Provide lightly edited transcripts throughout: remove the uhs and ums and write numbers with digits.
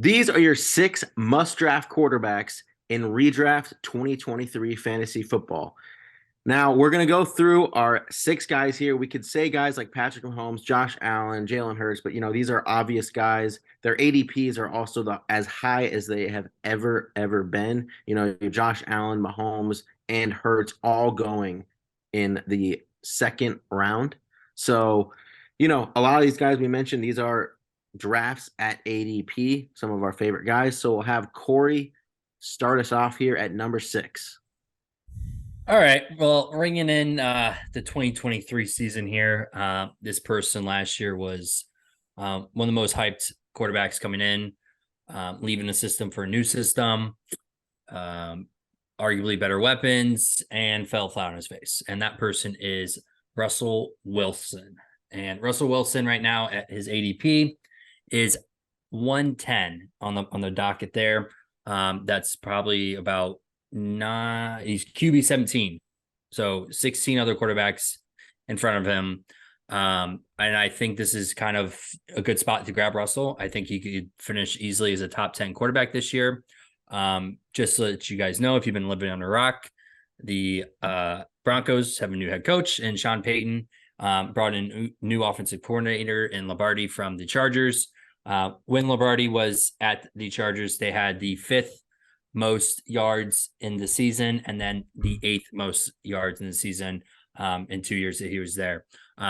These are your 6 must-draft quarterbacks in redraft 2023 fantasy football. Now, we're going to go through our 6 guys here. We could say guys like Patrick Mahomes, Josh Allen, Jalen Hurts, but these are obvious guys. Their ADPs are also as high as they have ever been. Josh Allen, Mahomes, and Hurts all going in the second round. So, a lot of these guys we mentioned, these are drafts at ADP, some of our favorite guys. So we'll have Corey start us off here at number 6. All right. Well, ringing in the 2023 season here, this person last year was one of the most hyped quarterbacks coming in, leaving the system for a new system, arguably better weapons, and fell flat on his face. And that person is Russell Wilson. And Russell Wilson right now at his ADP is 110 on the docket there. That's probably about he's QB 17, so 16 other quarterbacks in front of him. And I think this is kind of a good spot to grab Russell. I think he could finish easily as a top 10 quarterback this year. Just so that you guys know, if you've been living under a rock, the Broncos have a new head coach, and Sean Payton brought in a new offensive coordinator in Lombardi from the Chargers. When Lombardi was at the Chargers, they had the 5th most yards in the season, and then the 8th most yards in the season in 2 years that he was there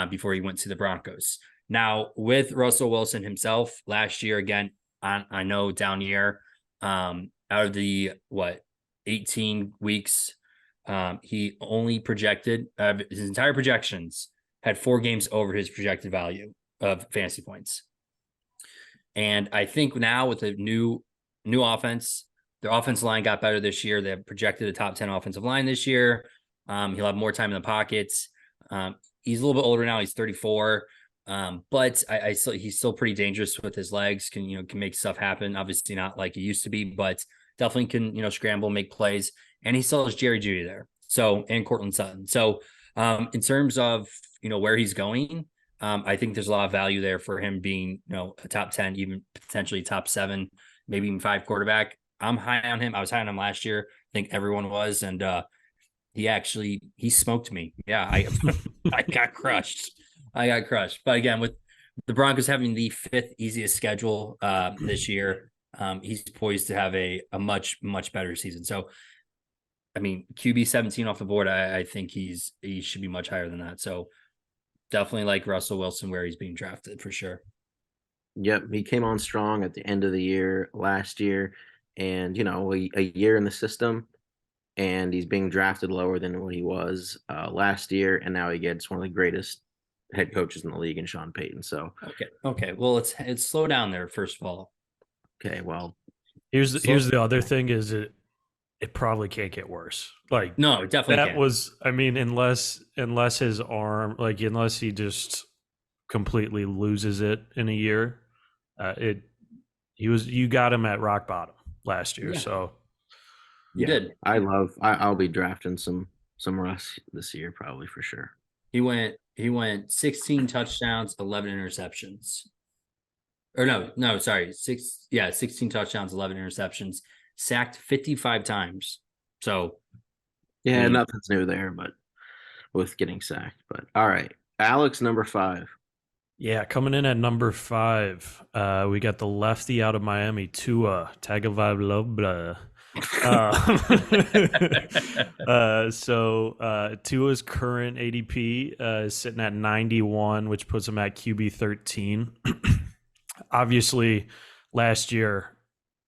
before he went to the Broncos. Now, with Russell Wilson himself, last year, again, I know down year, out of the 18 weeks, he only projected his entire projections had 4 games over his projected value of fantasy points. And I think now with the new offense, their offensive line got better this year. They have projected a top 10 offensive line this year. He'll have more time in the pockets. He's a little bit older now. He's 34. But he's still pretty dangerous with his legs, can make stuff happen. Obviously not like he used to be, but definitely can, scramble, make plays. And he still has Jerry Jeudy there. So, and Cortland Sutton. So in terms of, where he's going, I think there's a lot of value there for him being, a top 10, even potentially top 7, maybe even 5 quarterback. I'm high on him. I was high on him last year. I think everyone was. And he smoked me. Yeah, I got crushed. But again, with the Broncos having the 5th easiest schedule this year, he's poised to have a much, much better season. So, I mean, QB 17 off the board, I think he should be much higher than that. So definitely like Russell Wilson where he's being drafted for sure. Yep, he came on strong at the end of the year last year, and a year in the system, and he's being drafted lower than what he was last year, and now he gets one of the greatest head coaches in the league in Sean Payton. So okay. Well, it's slow down there first of all. Okay, well, here's the other thing is it probably can't get worse. Like, no, it definitely that can't. was, I mean, unless his arm, unless he just completely loses it in a year, you got him at rock bottom last year. Yeah. So you did. I'll be drafting some Russ this year, probably for sure. He went 16 touchdowns, 11 interceptions. Or no, sorry. 16 touchdowns, 11 interceptions, sacked 55 times. So yeah, nothing's new there, but with getting sacked. But all right. Alex, number 5. Yeah, coming in at number 5, we got the lefty out of Miami, Tua Tagovailoa. So Tua's current ADP is sitting at 91, which puts him at QB 13. Obviously, last year,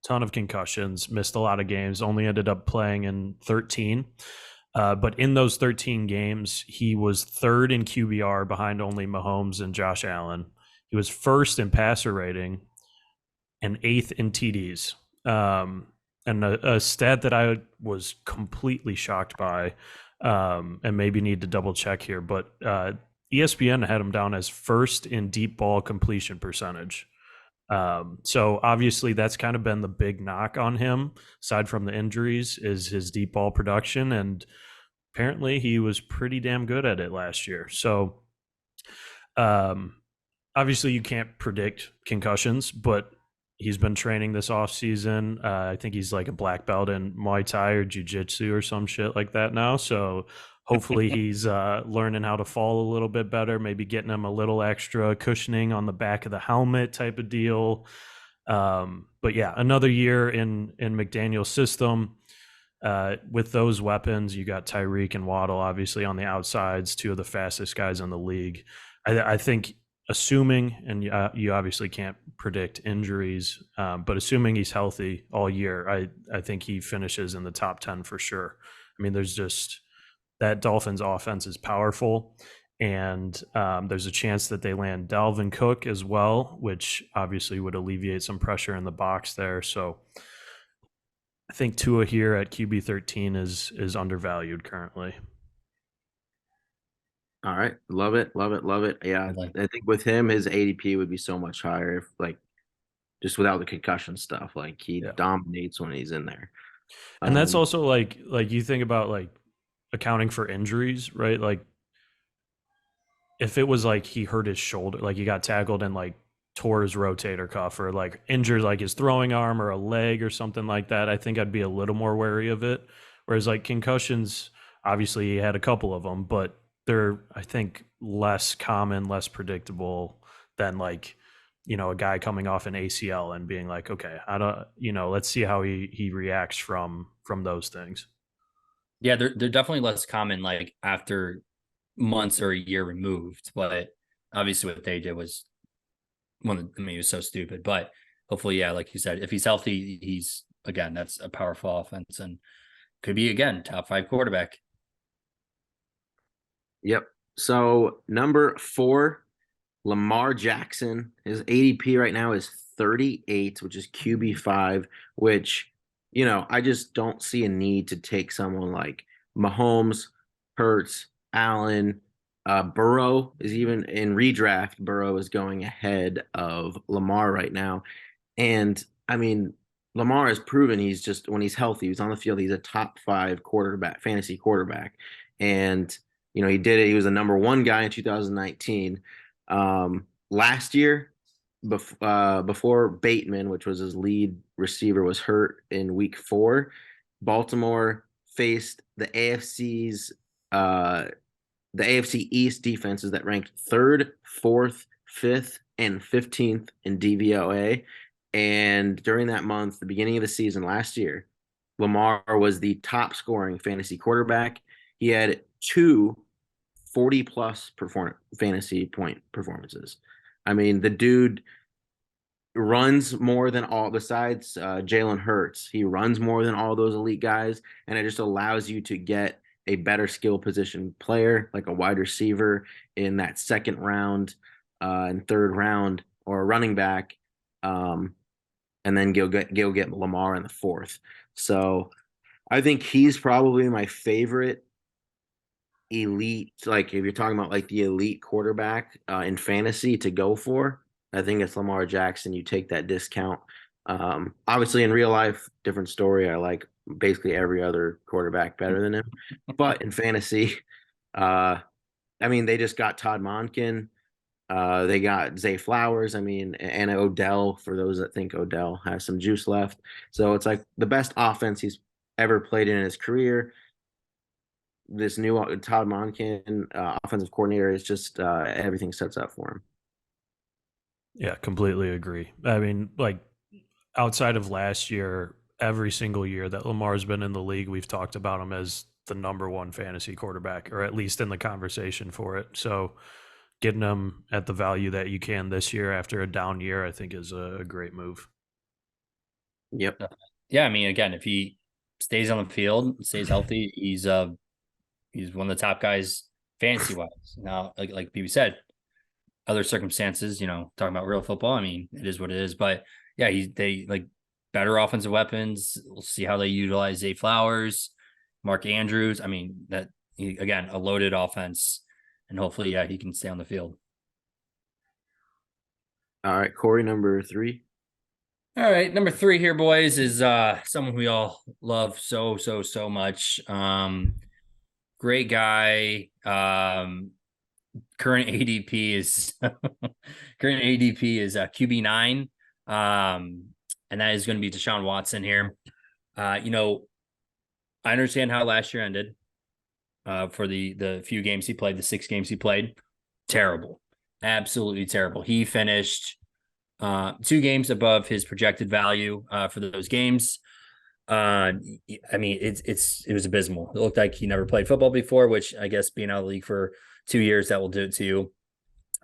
ton of concussions, missed a lot of games, only ended up playing in 13. But in those 13 games, he was 3rd in QBR behind only Mahomes and Josh Allen. He was 1st in passer rating and 8th in TDs. And a stat that I was completely shocked by, and maybe need to double check here, but ESPN had him down as 1st in deep ball completion percentage. So obviously that's kind of been the big knock on him, aside from the injuries, is his deep ball production. And apparently he was pretty damn good at it last year. So obviously you can't predict concussions, but He's been training this off season. I think he's like a black belt in Muay Thai or Jiu-Jitsu or some shit like that now. So hopefully he's learning how to fall a little bit better, maybe getting him a little extra cushioning on the back of the helmet type of deal. But yeah, another year in McDaniel's system. With those weapons, you got Tyreek and Waddle obviously on the outsides, two of the fastest guys in the league. I think assuming, and you obviously can't predict injuries, but assuming he's healthy all year, I think he finishes in the top 10 for sure. I mean, there's just that Dolphins offense is powerful, and there's a chance that they land Dalvin Cook as well, which obviously would alleviate some pressure in the box there. So I think Tua here at QB 13 is undervalued currently. All right. Love it. Love it. Love it. Yeah. I think with him, his ADP would be so much higher if, like, just without the concussion stuff. Like, he dominates when he's in there. And that's also like you think about like accounting for injuries, right? Like if it was like he hurt his shoulder, like he got tackled and like tore his rotator cuff or like injured like his throwing arm or a leg or something like that, I think I'd be a little more wary of it. Whereas like concussions, obviously he had a couple of them, but they're, I think, less common, less predictable than like, you know, a guy coming off an ACL and being like, okay, I don't, you know, let's see how he reacts from those things. Yeah, they're definitely less common like after months or a year removed, but obviously what they did was it was so stupid. But hopefully, yeah, like you said, if he's healthy, he's again, that's a powerful offense and could be again top 5 quarterback. Yep. So number 4, Lamar Jackson. His ADP right now is 38, which is QB5, which, you know, I just don't see a need to take someone like Mahomes, Hurts, Allen. Burrow is even in redraft. Burrow is going ahead of Lamar right now. And I mean, Lamar has proven he's just, when he's healthy, he's on the field, he's a top 5 quarterback, fantasy quarterback. And, you know, he did it. He was the number 1 guy in 2019. Last year, before Bateman, which was his lead receiver, was hurt in week 4, Baltimore faced the AFC East defenses that ranked 3rd, 4th, 5th, and 15th in DVOA. And during that month, the beginning of the season last year, Lamar was the top scoring fantasy quarterback. He had 2 40-plus fantasy point performances. I mean, the dude runs more than all, besides Jalen Hurts. He runs more than all those elite guys, and it just allows you to get a better skill position player, like a wide receiver in that 2nd round and 3rd round, or a running back, and then go get Lamar in the 4th. So I think he's probably my favorite elite, like if you're talking about like the elite quarterback in fantasy to go for. I think it's Lamar Jackson. You take that discount. Obviously, in real life, different story. I like basically every other quarterback better than him. But in fantasy, I mean, they just got Todd Monken. They got Zay Flowers. I mean, and Odell, for those that think Odell has some juice left. So it's like the best offense he's ever played in his career. This new Todd Monken offensive coordinator is just everything sets up for him. Yeah, completely agree. I mean, like outside of last year, every single year that Lamar's been in the league, we've talked about him as the number 1 fantasy quarterback, or at least in the conversation for it. So getting him at the value that you can this year after a down year, I think is a great move. Yep. Yeah, I mean, again, if he stays on the field, stays healthy, he's one of the top guys fantasy wise. Now, like BB said, other circumstances, you know, talking about real football, I mean, it is what it is. But yeah, they like better offensive weapons. We'll see how they utilize Zay Flowers, Mark Andrews. I mean, again, a loaded offense, and hopefully, yeah, he can stay on the field. All right, Corey, number 3. All right, number 3 here, boys, is someone we all love so much. Great guy. Current ADP is QB9. and that is going to be Deshaun Watson here. You know, I understand how last year ended for the few games he played, the 6 games he played. Terrible. Absolutely terrible. He finished 2 games above his projected value for those games. I mean, it was abysmal. It looked like he never played football before, which I guess being out of the league for 2 years, that will do it to you.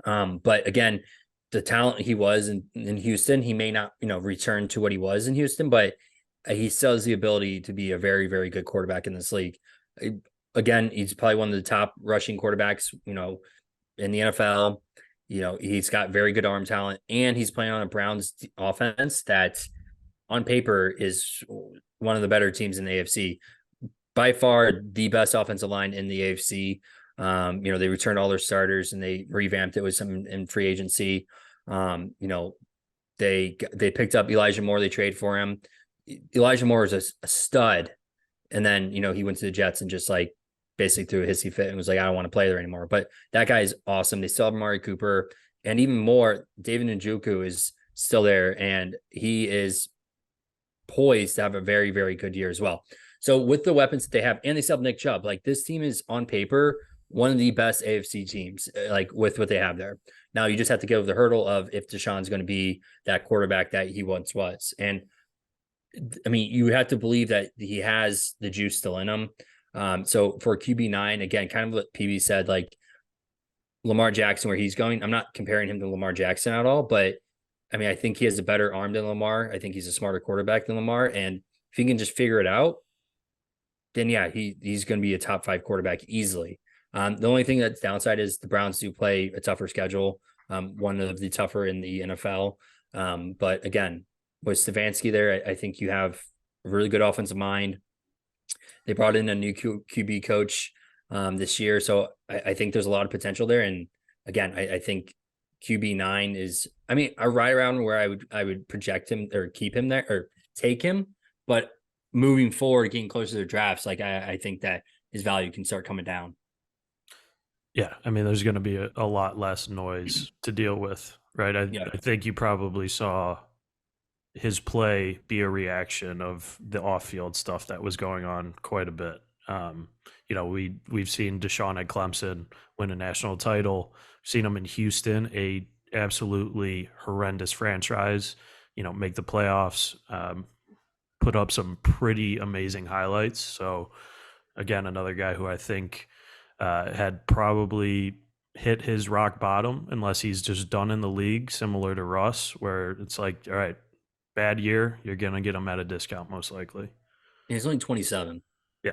But again, the talent he was in Houston, he may not, return to what he was in Houston, but he still has the ability to be a very, very good quarterback in this league. Again, he's probably one of the top rushing quarterbacks, in the NFL. He's got very good arm talent, and he's playing on a Browns offense that on paper is one of the better teams in the AFC. By far the best offensive line in the AFC. They returned all their starters and they revamped it with some in free agency. They picked up Elijah Moore. They traded for him. Elijah Moore is a stud. And then, he went to the Jets and just like basically threw a hissy fit and was like, I don't want to play there anymore. But that guy is awesome. They still have Amari Cooper, and even more, David Njoku is still there, and he is poised to have a very, very good year as well. So with the weapons that they have, and they still have Nick Chubb, like this team is on paper one of the best AFC teams, like with what they have there. Now you just have to go over the hurdle of if Deshaun's going to be that quarterback that he once was. And I mean, you have to believe that he has the juice still in him. So for QB9, again, kind of what PB said, like Lamar Jackson, where he's going, I'm not comparing him to Lamar Jackson at all, but I mean, I think he has a better arm than Lamar. I think he's a smarter quarterback than Lamar. And if he can just figure it out, then yeah, he's going to be a top 5 quarterback easily. The only thing that's downside is the Browns do play a tougher schedule, one of the tougher in the NFL. But again, with Stefanski there, I think you have a really good offensive mind. They brought in a new QB coach this year. So I think there's a lot of potential there. And again, I think QB9 is, I mean, right around where I would project him or keep him there or take him. But moving forward, getting closer to their drafts, like I think that his value can start coming down. Yeah, I mean, there's going to be a lot less noise to deal with, right? I think you probably saw his play be a reaction of the off-field stuff that was going on quite a bit. We've seen Deshaun at Clemson win a national title, seen him in Houston, a absolutely horrendous franchise, make the playoffs, put up some pretty amazing highlights. So again, another guy who I think had probably hit his rock bottom, unless he's just done in the league, similar to Russ, where it's like, all right, bad year, you're going to get him at a discount most likely. He's only 27. Yeah.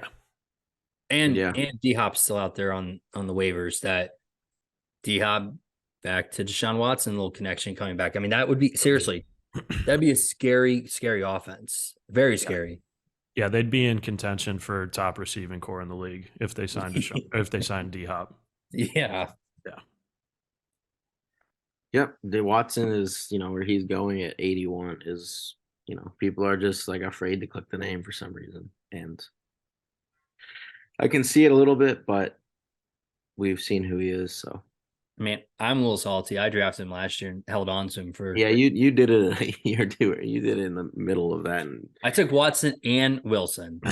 And D-Hop's still out there on the waivers. That D-Hop back to Deshaun Watson, little connection coming back. I mean, that would be, seriously, that'd be a scary, scary offense. Very scary. Yeah, they'd be in contention for top receiving core in the league if they signed if they signed D-Hop. Yeah. Yep. The Watson is, where he's going at 81 is, people are just like afraid to click the name for some reason. And I can see it a little bit, but we've seen who he is. So, I mean, I'm a little salty. I drafted him last year and held on to him for. Yeah, you did it a year or two. You did it in the middle of that. And I took Watson and Wilson. So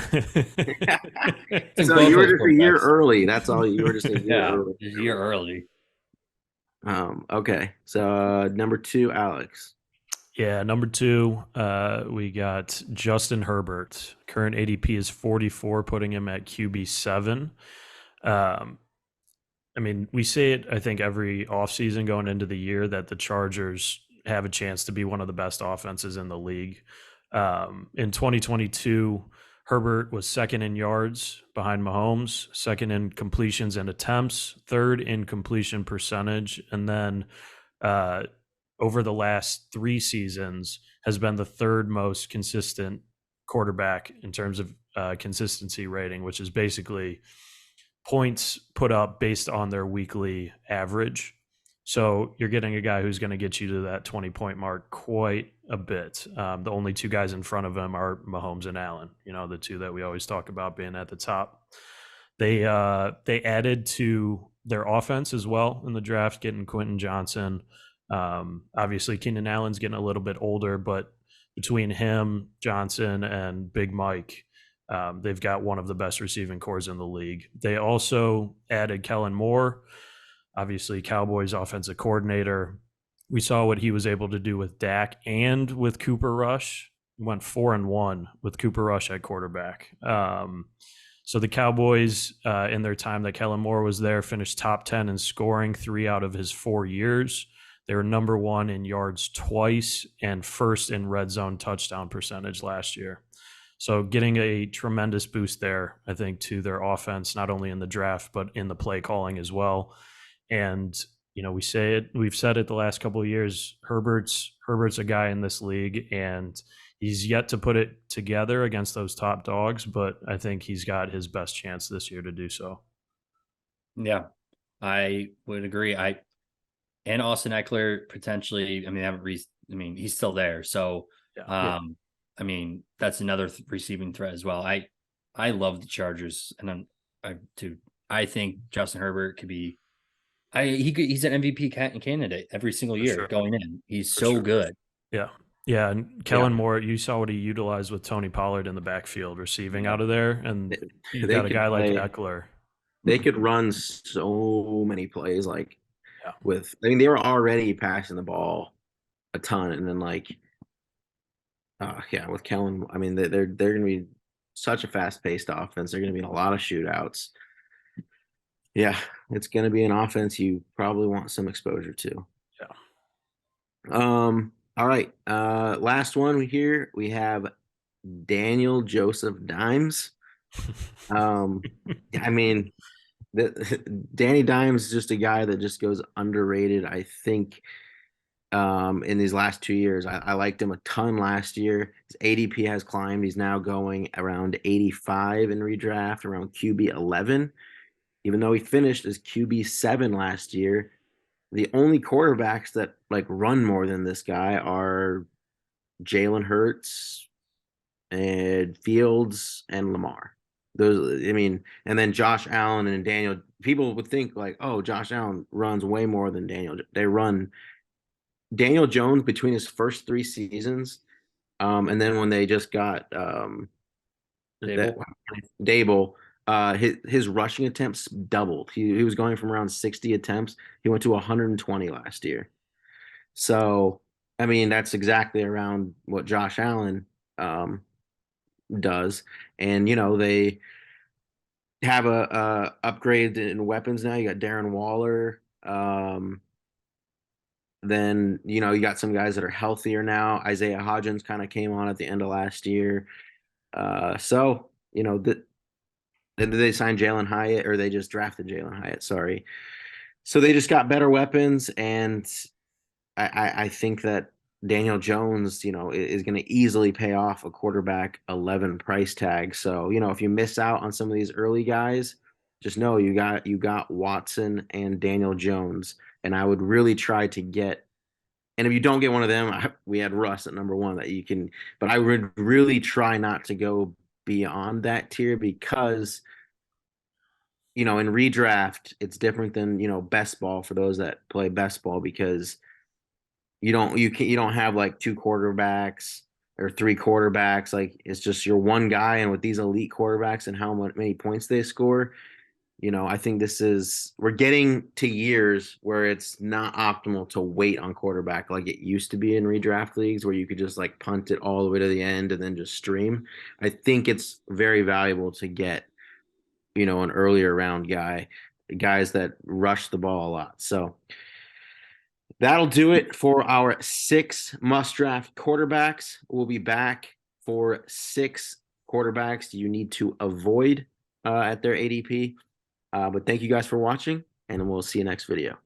you were just a year early. That's all. You were just a year early. A year early. Okay. So number 2, Alex. Yeah, number 2, we got Justin Herbert. Current ADP is 44, putting him at QB7. I mean, we say it, I think, every offseason going into the year that the Chargers have a chance to be one of the best offenses in the league. In 2022, Herbert was second in yards behind Mahomes, second in completions and attempts, third in completion percentage, and then over the last 3 seasons has been the third most consistent quarterback in terms of consistency rating, which is basically points put up based on their weekly average. So you're getting a guy who's going to get you to that 20-point mark quite a bit. The only 2 guys in front of him are Mahomes and Allen, the 2 that we always talk about being at the top. They added to their offense as well in the draft, getting Quentin Johnson. Obviously, Keenan Allen's getting a little bit older, but between him, Johnson, and Big Mike, they've got one of the best receiving cores in the league. They also added Kellen Moore, obviously Cowboys offensive coordinator. We saw what he was able to do with Dak and with Cooper Rush. He went 4-1 with Cooper Rush at quarterback. So the Cowboys, in their time that Kellen Moore was there, finished top 10 in scoring 3 out of his 4 years. They were number 1 in yards twice and first in red zone touchdown percentage last year. So getting a tremendous boost there, I think, to their offense, not only in the draft, but in the play calling as well. And, we've said it the last couple of years, Herbert's a guy in this league, and he's yet to put it together against those top dogs, but I think he's got his best chance this year to do so. Yeah, I would agree. And Austin Eckler potentially, he's still there. So, Yeah. That's another receiving threat as well. I love the Chargers, and I think Justin Herbert could be, he's an MVP candidate every single year sure. going in. He's For so sure. good. Yeah. Yeah. And Kellen Moore, you saw what he utilized with Tony Pollard in the backfield receiving out of there. And you got a guy like Eckler. They could run so many plays they were already passing the ball a ton, and then with Kellen, they're going to be such a fast-paced offense. They're going to be in a lot of shootouts. Yeah, it's going to be an offense you probably want some exposure to. Yeah. All right. Last one here we have Daniel Joseph Dimes. Danny Dimes is just a guy that just goes underrated. I think in these last 2 years, I liked him a ton last year. His ADP has climbed. He's now going around 85 in redraft, around QB 11. Even though he finished as QB 7 last year, the only quarterbacks that run more than this guy are Jalen Hurts and Fields and Lamar. And then Josh Allen and Daniel. People would think oh, Josh Allen runs way more than Daniel. They run Daniel Jones between his first 3 seasons, and then when they just got Dable, his rushing attempts doubled. He was going from around 60 attempts. He went to 120 last year. So, that's exactly around what Josh Allen does. And, they have a upgrade in weapons now. You got Darren Waller. Then, you got some guys that are healthier now. Isaiah Hodgins kind of came on at the end of last year. Did they sign Jalen Hyatt, or they just drafted Jalen Hyatt? Sorry. So they just got better weapons, and I think that Daniel Jones, is going to easily pay off a quarterback 11 price tag. So, if you miss out on some of these early guys, just know you got Watson and Daniel Jones, and I would really try to get. And if you don't get one of them, we had Russ at number 1 that you can. But I would really try not to go beyond that tier, because in redraft it's different than best ball for those that play best ball, because you don't have 2 quarterbacks or 3 quarterbacks. It's just your one guy, and with these elite quarterbacks and how many points they score, I think we're getting to years where it's not optimal to wait on quarterback like it used to be in redraft leagues, where you could just punt it all the way to the end and then just stream. I think it's very valuable to get, an earlier round guys that rush the ball a lot. So that'll do it for our 6 must draft quarterbacks. We'll be back for 6 quarterbacks you need to avoid at their ADP. But thank you guys for watching, and we'll see you next video.